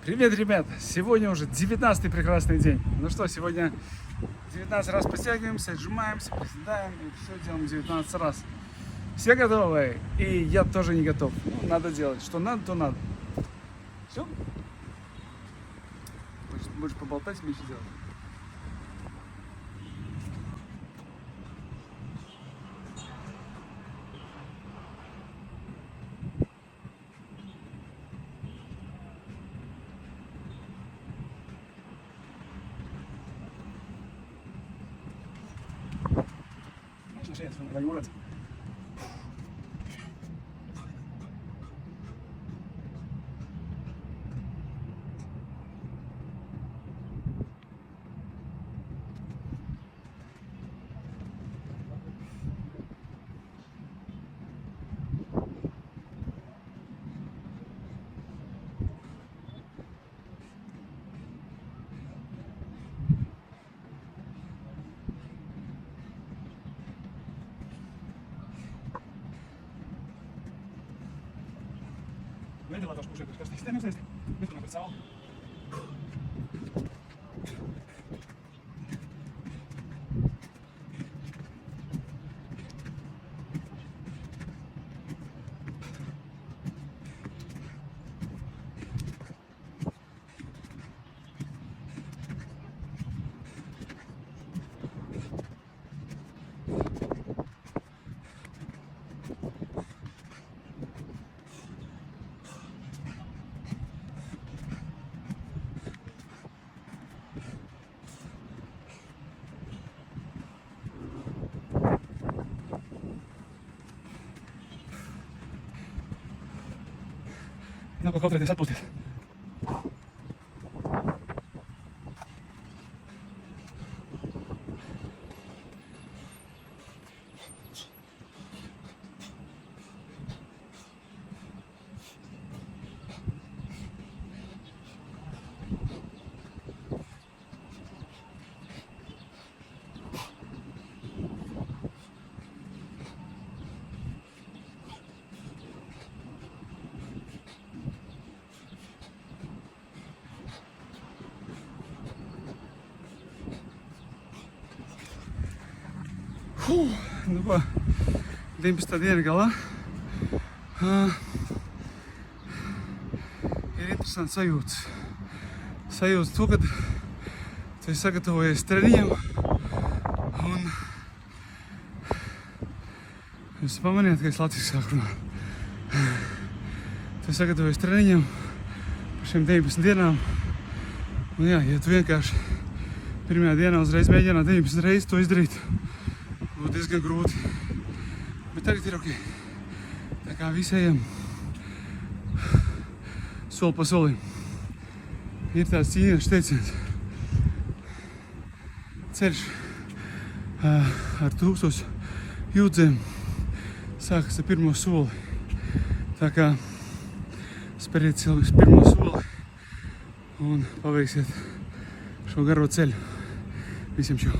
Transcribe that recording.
Привет, ребят! Сегодня уже 19-й прекрасный день. Ну что, сегодня 19 раз подтягиваемся, отжимаемся, приседаем и все делаем 19 раз. Все готовы? И я тоже не готов. Ну, надо делать. Что надо, то надо. Все? Будешь поболтать, меньше делать. Видела то, что уже каждый системе здесь. Никто не прицел. No, pues otra de esas postes. Nu ko, 19. diena galā. Ir interesants sajūtas. Sajūtas to, kad tu esi sagatavojies treniņam un jūs pamanījāt, ka es latviski sāku runāt. Tu esi sagatavojies treniņam par šiem 19 dienām. Un jā, ja tu vienkārši pirmajā dienā uzreiz mēģināt 19 reizes to izdarīt, būtu diezgan grūti. Bet tagad ir ok. Tā kā visiem soli pa solim. Ir tāds ķīniešu teiciens. Ceļš ar 1000 jūdzēm sākas ar pirmo soli. Tā kā speriet cilvēks pirmo soli un paveiksiet šo garo ceļu. Visiem čau!